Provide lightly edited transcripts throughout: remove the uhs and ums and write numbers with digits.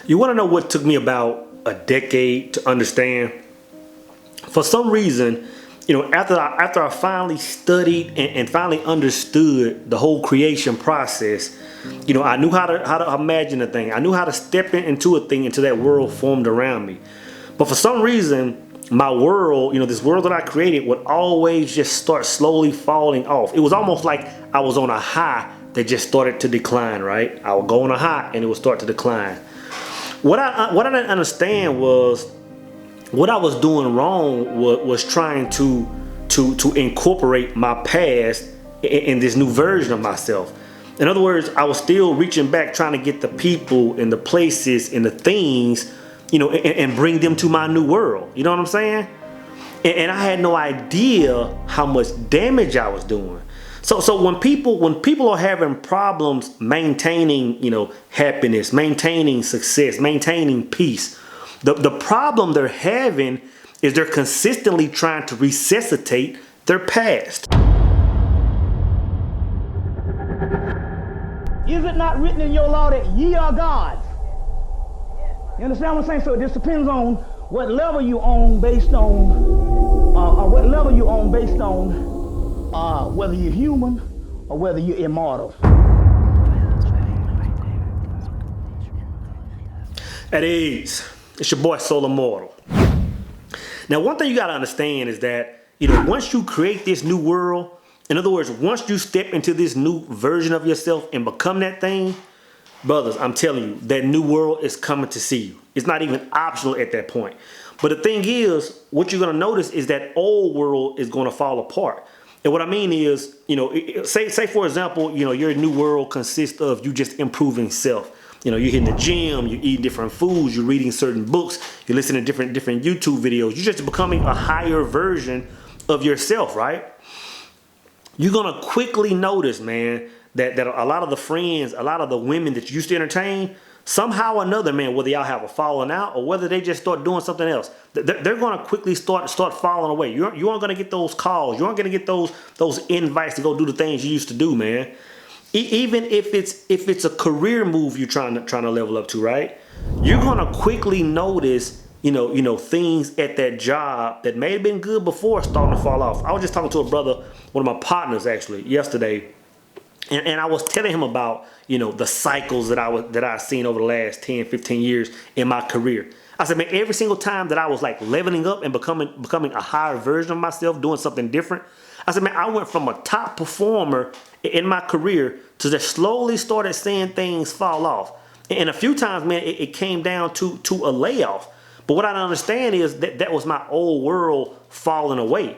You want to know what took me about a decade to understand? For some reason, after I finally studied and finally understood the whole creation process, I knew how to imagine a thing. I knew how to step into a thing until that world formed around me. But for some reason, my world, this world that I created would always just start slowly falling off. It was almost like I was on a high that just started to decline, right? I would go on a high and it would start to decline. What I didn't understand was what I was doing wrong was trying to incorporate my past in this new version of myself. In other words, I was still reaching back, trying to get the people and the places and the things, and bring them to my new world. You know what I'm saying? And I had no idea how much damage I was doing. So when people are having problems maintaining, happiness, maintaining success, maintaining peace, the problem they're having is they're consistently trying to resuscitate their past. Is it not written in your law that ye are gods? You understand what I'm saying? So it just depends on what level you own based on, whether you're human or whether you're immortal. At ease, it's your boy Soul Immortal. Now, one thing you gotta understand is that, once you create this new world, in other words, once you step into this new version of yourself and become that thing, brothers, I'm telling you, that new world is coming to see you. It's not even optional at that point. But the thing is, what you're gonna notice is that old world is gonna fall apart. And what I mean is, say for example, your new world consists of you just improving self. You're hitting the gym, you're eating different foods, you're reading certain books, you're listening to different YouTube videos. You're just becoming a higher version of yourself, right? You're gonna quickly notice, man, that a lot of the friends, a lot of the women that you used to entertain, somehow or another, man, whether y'all have a falling out or whether they just start doing something else, they're gonna quickly start falling away. You aren't gonna get those calls. You aren't gonna get those invites to go do the things you used to do, man. Even if it's a career move you're trying to level up to, right? You're gonna quickly notice, things at that job that may have been good before starting to fall off. I was just talking to a brother, one of my partners actually, yesterday, and I was telling him about, the cycles that I've seen over the last 10, 15 years in my career. I said, man, every single time that I was like leveling up and becoming a higher version of myself, doing something different, I said, man, I went from a top performer in my career to just slowly started seeing things fall off. And a few times, man, it came down to a layoff. But what I don't understand is that was my old world falling away.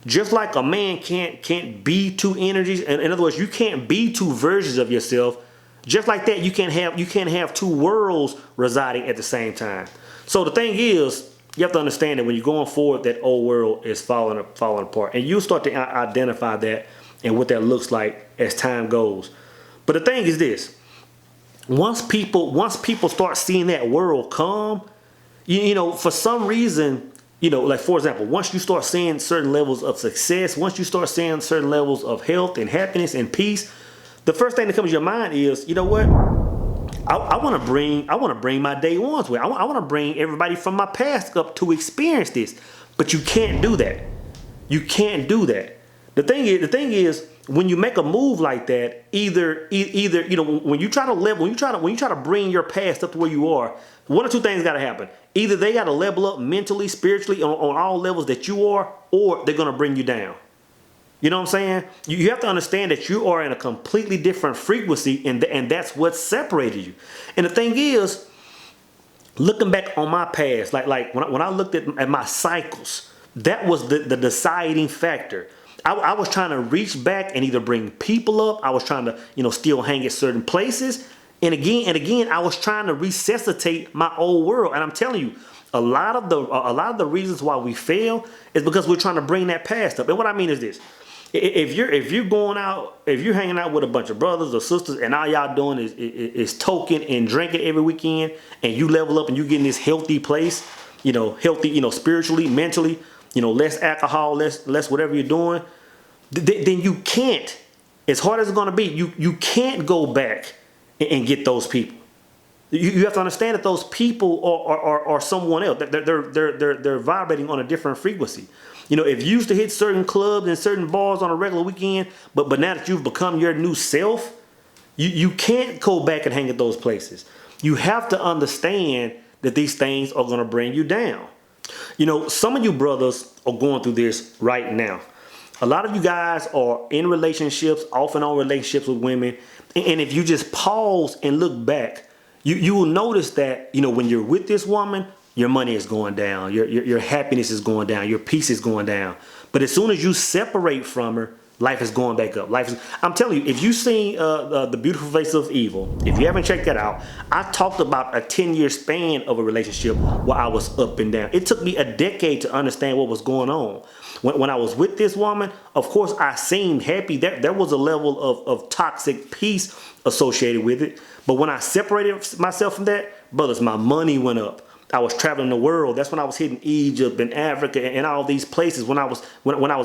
Just like a man can't be two energies. In other words, you can't be two versions of yourself. Just like that, you can't have two worlds residing at the same time. So the thing is, you have to understand that when you're going forward, that old world is falling apart, and you start to identify that and what that looks like as time goes. But the thing is this: once people start seeing that world come, for some reason, like for example, once you start seeing certain levels of success, once you start seeing certain levels of health and happiness and peace, the first thing that comes to your mind is, what? I want to bring my day ones with. I want to bring everybody from my past up to experience this. But you can't do that. You can't do that. The thing is, when you make a move like that, either when you try to bring your past up to where you are, one or two things got to happen. Either they got to level up mentally, spiritually, on all levels that you are, or they're gonna bring you down. You know what I'm saying? You have to understand that you are in a completely different frequency, and that's what separated you. And the thing is, looking back on my past, like when I looked at my cycles, that was the deciding factor. I was trying to reach back and either bring people up. I was trying to, still hang at certain places. And again, I was trying to resuscitate my old world. And I'm telling you, a lot of the reasons why we fail is because we're trying to bring that past up. And what I mean is this: if you're hanging out with a bunch of brothers or sisters, and all y'all doing is toking and drinking every weekend, and you level up and you get in this healthy place, healthy, spiritually, mentally, less alcohol, less whatever you're doing, then you can't, as hard as it's gonna be, you can't go back and get those people. You have to understand that those people are someone else. They're vibrating on a different frequency. If you used to hit certain clubs and certain bars on a regular weekend, but now that you've become your new self, you can't go back and hang at those places. You have to understand that these things are going to bring you down. Some of you brothers are going through this right now. A lot of you guys are in relationships, off and on relationships with women. And if you just pause and look back, you will notice that, when you're with this woman, your money is going down. Your happiness is going down. Your peace is going down. But as soon as you separate from her, life is going back up. I'm telling you, if you've seen The Beautiful Face of Evil, if you haven't checked that out, I talked about a 10-year span of a relationship where I was up and down. It took me a decade to understand what was going on. When I was with this woman, of course, I seemed happy. There was a level of toxic peace associated with it. But when I separated myself from that, brothers, my money went up. I was traveling the world. That's when I was hitting Egypt and Africa and all these places when I was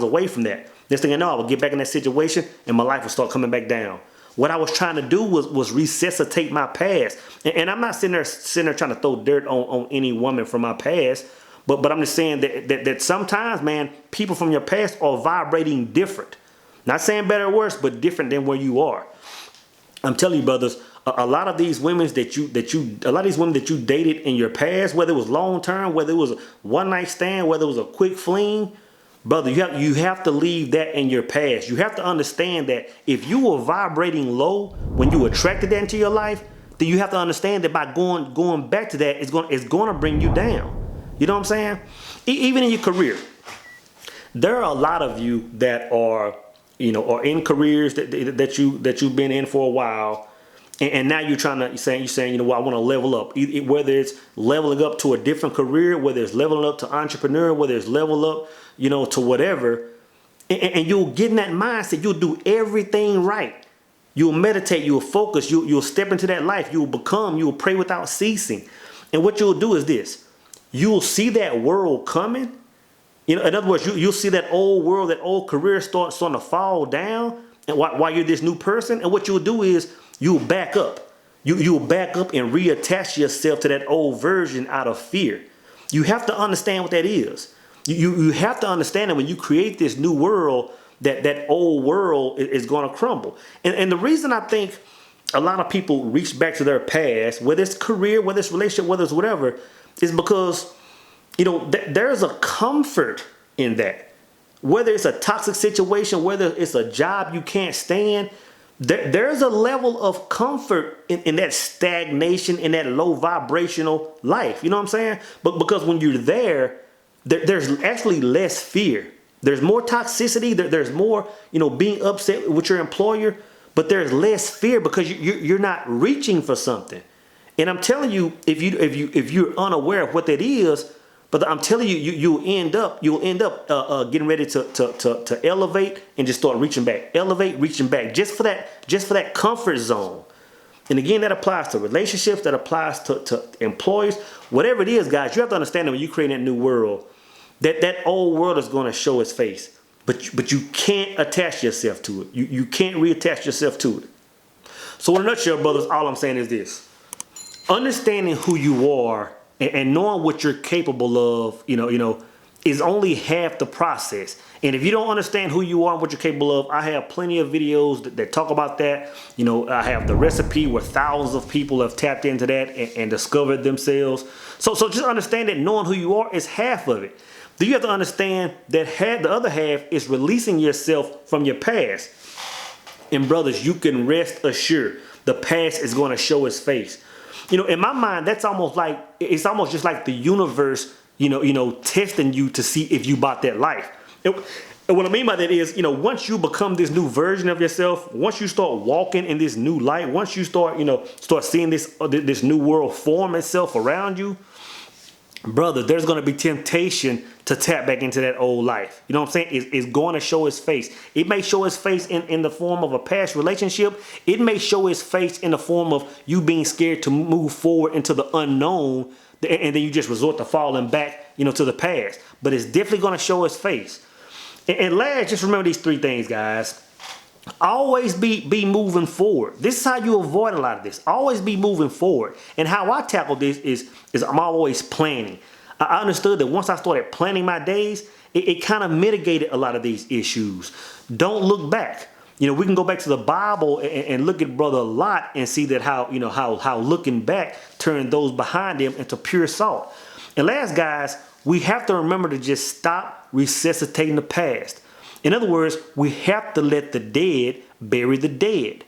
away from that. Next thing I know, I would get back in that situation and my life would start coming back down. What I was trying to do was resuscitate my past. And I'm not sitting there trying to throw dirt on any woman from my past. But I'm just saying that sometimes, man, people from your past are vibrating different. Not saying better or worse, but different than where you are. I'm telling you, brothers, a lot of these women that you dated in your past, whether it was long term, whether it was a one night stand, whether it was a quick fling, brother, you have to leave that in your past. You have to understand that if you were vibrating low when you attracted that into your life, then you have to understand that by going back to that, it's going to bring you down. You know what I'm saying? Even in your career, there are a lot of you that are in careers that you've been in for a while. And now you're saying, I want to level up. Whether it's leveling up to a different career, whether it's leveling up to entrepreneur, whether it's level up, to whatever. And you'll get in that mindset. You'll do everything right. You'll meditate. You'll focus. You'll step into that life. You'll pray without ceasing. And what you'll do is this. You'll see that world coming. In other words, you'll see that old world, that old career starting to fall down. And while you're this new person, and what you'll do is, you'll back up. You'll back up and reattach yourself to that old version out of fear. You have to understand what that is. You have to understand that when you create this new world, that old world is going to crumble. And the reason I think a lot of people reach back to their past, whether it's career, whether it's relationship, whether it's whatever, is because, there's a comfort in that. Whether it's a toxic situation, whether it's a job you can't stand, there's a level of comfort in that stagnation, in that low vibrational life. You know what I'm saying? But because when you're there's actually less fear. There's more toxicity. There's more, being upset with your employer. But there's less fear because you're not reaching for something. And I'm telling you, if you're unaware of what that is, but I'm telling you, you'll end up getting ready to elevate and just start reaching back, reaching back, just for that comfort zone. And again, that applies to relationships, that applies to employees, whatever it is, guys. You have to understand that when you create that new world, that old world is going to show its face, but you can't attach yourself to it. You can't reattach yourself to it. So in a nutshell, brothers, all I'm saying is this: understanding who you are and knowing what you're capable of, is only half the process. And if you don't understand who you are and what you're capable of, I have plenty of videos that talk about that. I have the recipe where thousands of people have tapped into that and discovered themselves. So just understand that knowing who you are is half of it. Then you have to understand that the other half is releasing yourself from your past. And brothers, you can rest assured the past is going to show its face. In my mind, it's almost just like the universe, testing you to see if you bought that life. And what I mean by that is, once you become this new version of yourself, once you start walking in this new light, once you start seeing this new world form itself around you, brother, there's going to be temptation to tap back into that old life. You know what I'm saying? It's going to show its face. It may show its face in the form of a past relationship. It may show its face in the form of you being scared to move forward into the unknown, and then you just resort to falling back, to the past. But it's definitely going to show its face. And last, just remember these three things, guys. Always be moving forward. This is how you avoid a lot of this. Always be moving forward. And how I tackle this is I'm always planning. I understood that once I started planning my days, it kind of mitigated a lot of these issues. Don't look back. You know, we can go back to the Bible and look at Brother Lot and see that how looking back turned those behind him into pure salt. And last, guys, we have to remember to just stop resuscitating the past. In other words, we have to let the dead bury the dead.